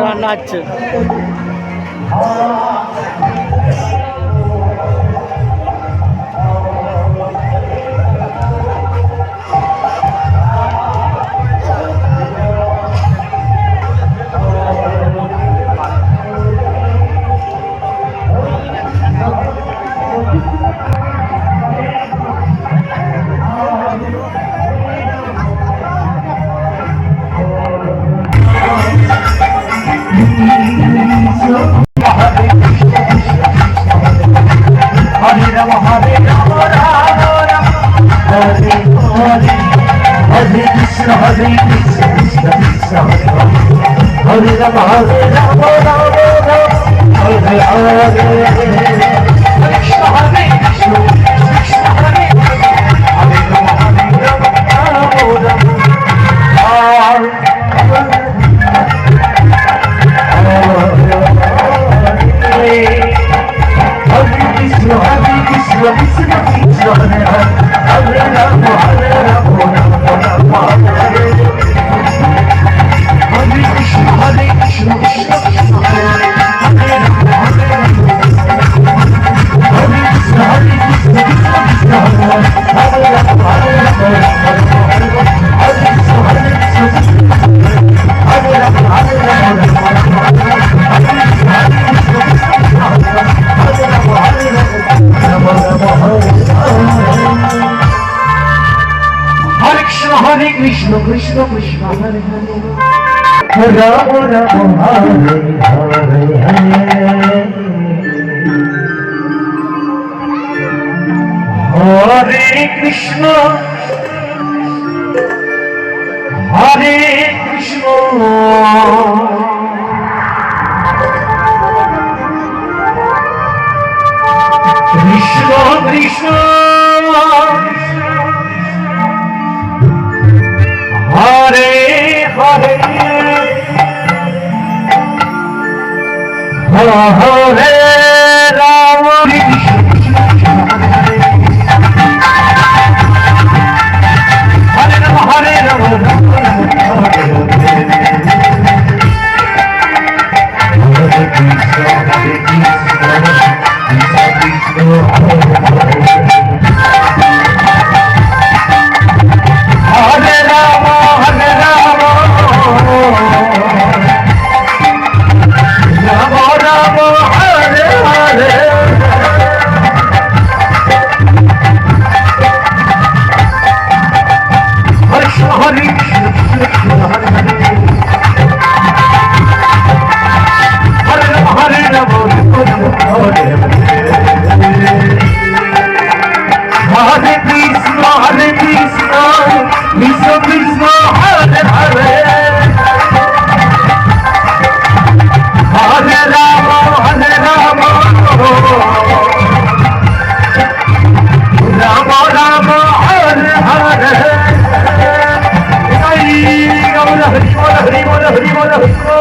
রান্না হচ্ছে। Krishna Krishna Krishna Hare Hare Rama Rama Hare Hare Hare Krishna Hare Krishna Krishna Krishna Hare Hare Hare Rama Hare Rama Hare Rama Hare Krishna Hare Krishna Krishna Krishna Hare Rama Hare Rama Rama Rama Hare Hare Krishna Hare Krishna Krishna Hare Hare Rama Hare Rama Hare Krishna Hare Krishna Krishna Krishna Hare Hare Hare Rama Hare Rama Rama Rama Hare Hare Hari Rama Hari Bol Hari Bol Hari Bol Hari Bol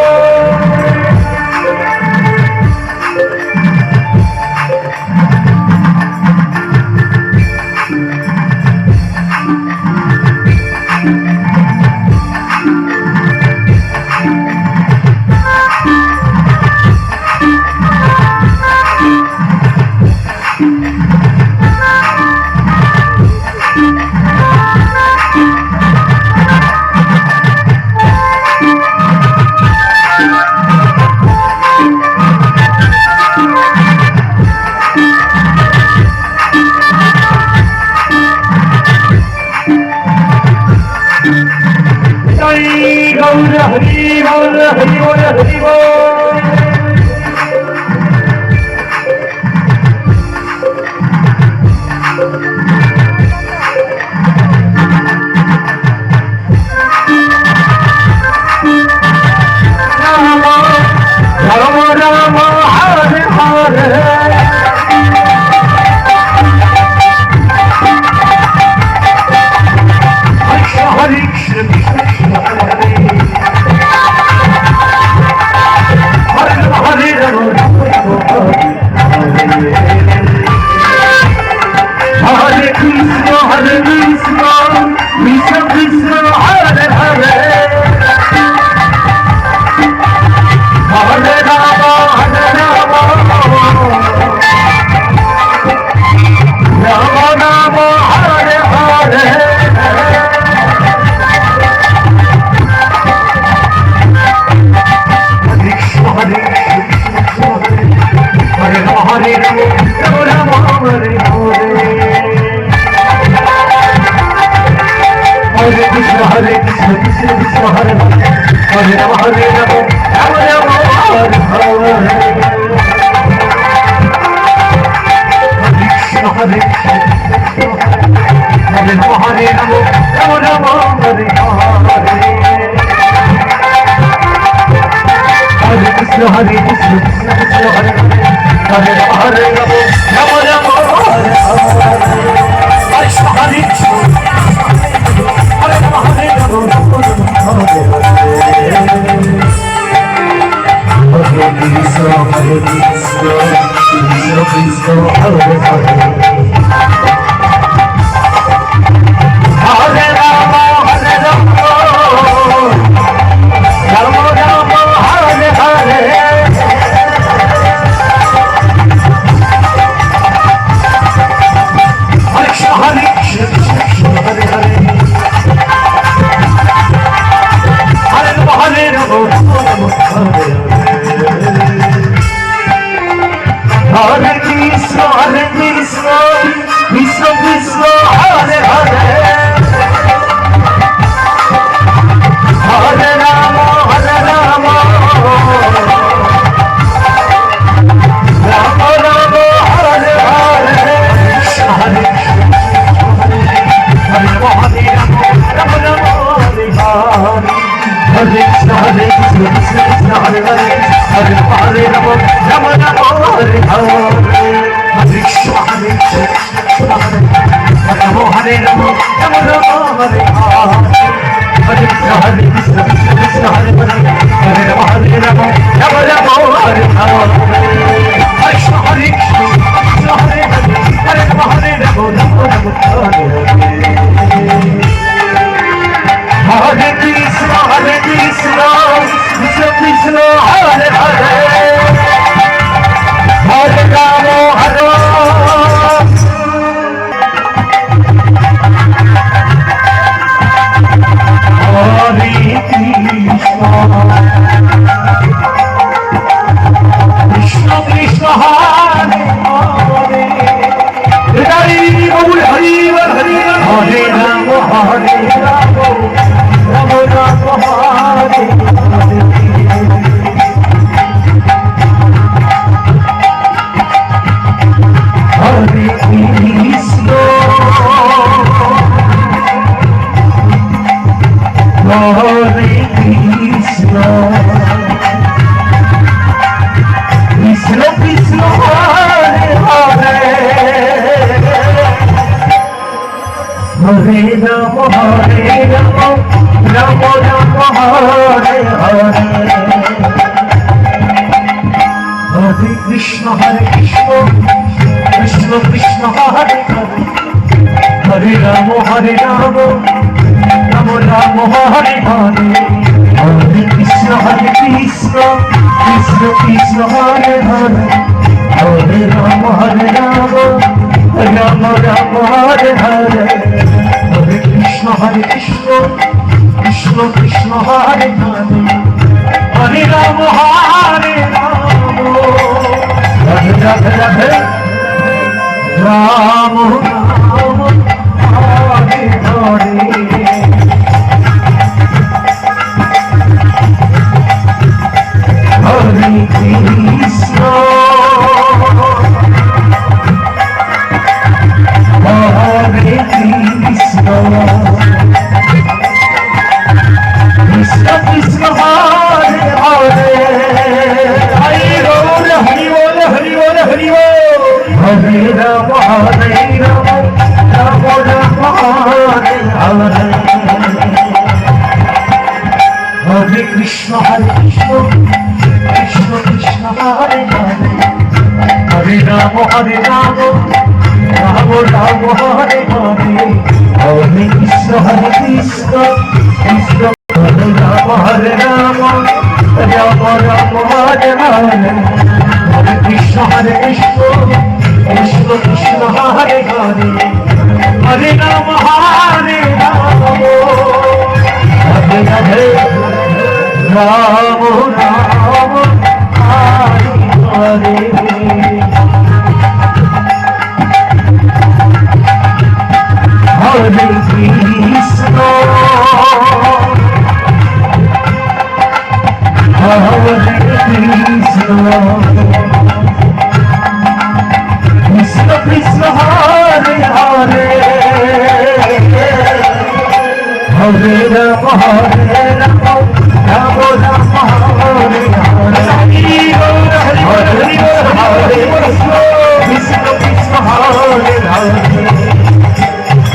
Hare Krishna, Hare Krishna. Krishna Krishna Hare Hare Hare Ram Hare Ram Ram Ram Hare Hare Krishna Hare Hare Ram Hare Ram Hare Hare Hare Krishna, Krishna Krishna, Hare Hare, Hare Rama, Hare Rama, Rama Rama, Hare Hare. Krishna, Hare Krishna, Hare Rama, Hare Rama, Rama Rama, Hare Hare. Hare Krishna, Krishna Krishna, Hare Hare, Hare Rama, Hare Rama, Rama Rama, Hare Hare. Krishna, Hare Krishna. Hare Rama, Hare Rama, Rama Rama, Hare Hare. Hare Krishna, Krishna Krishna, Hare Hare. Hare Rama, Hare Rama, Rama Rama, Hare Hare. Hare Krishna, Hare Krishna, Hare Hare. Hare Rama, Hare Rama, Rama Rama, Hare Hare. Hare Krishna, Krishna Krishna, Hare Hare. Hare Rama, Hare Rama, Rama Rama, Hare Hare. Hare Rama, Hare Rama, Rama Rama, Hare Hare. Hare Krishna, Krishna Krishna, Hare Hare, Hare Rama, Hare Rama, Rama Rama, Hare Hare. Hare Krishna, Krishna Krishna, Hare Rama, Rama Rama, Hare Hare. Hare Krishna, Krishna Krishna, Hare Hare, Hare Rama, Hare Rama, Rama Rama, Hare Hare. Hare Krishna, Krishna Krishna, Hare Hare, Hare Rama, Hare Rama, Rama Rama, Hare Hare. Hare Krishna, Krishna Krishna, Hare Hare, Hare Rama, Hare Rama. Hare Krishna, Krishna Krishna, Hare Hare, Hare Bol, Hare Bol, Hare Rama, Hare Rama, Rama Rama, Hare Hare. Hare Krishna, Hare Krishna, Krishna Krishna, Hare Hare, Hare Rama, Hare Rama, Rama Rama, Hare Hare. Hare Krishna, Krishna Krishna, Hare Hare, Hare Rama, Hare Rama, Rama Rama, Hare Hare. Hare Krishna, Krishna Krishna, Hare Hare, Hare Rama, Hare Rama, Rama Rama, Hare Hare. Hare Krishna, Krishna Krishna, Hare Hare, Hare Rama, Hare Rama, Radhe Radhe Radhe, Rama Rama, Hare Hare. Hare Krishna, Hare Krishna, Krishna Krishna, Hare Hare, Hare Bol, Hare Bol, Hare Bol, Hare Bol, Hare Rama, Hare Rama, Rama Rama, Hare Hare. Hare Krishna, Krishna Krishna, Hare Hare, Hare Rama, Hare Rama, Rama Rama, Hare Hare. Hare Krishna, Krishna Hare Rama, Rama Rama Hare Hare, Hare Krishna Hare Krishna, Krishna Krishna Hare Hare, Hare Rama Hare Rama, Hare Hare Rama Rama Hare Hare. Hare Krishna, Hare Krishna, Krishna Krishna Hare Hare, Hare Rama Hare Rama, Rama Rama Hare Hare, Hare Krishna, Krishna Krishna Hare Hare.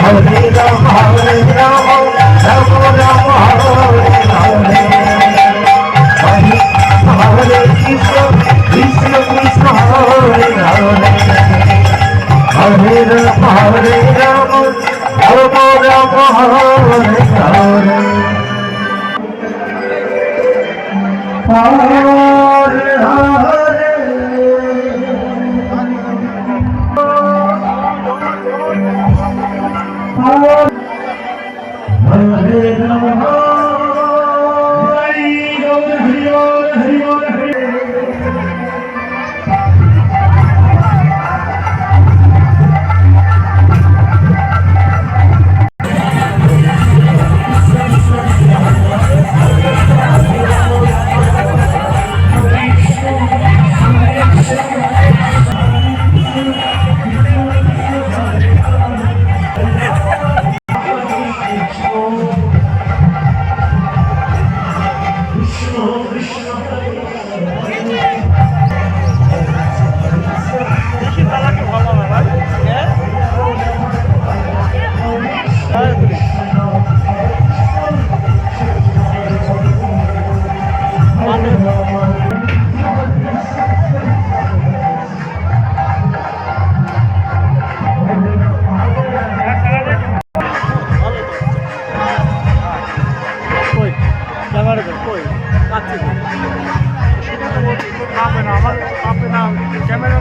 Hare Rama, Hare Rama, Rama Rama Hare Hare. Hare Krishna, Krishna Krishna Hare Hare. Hare Rama, Hare Rama, Rama Rama Hare Hare. Hare Hare. Hare Rama, Hare camera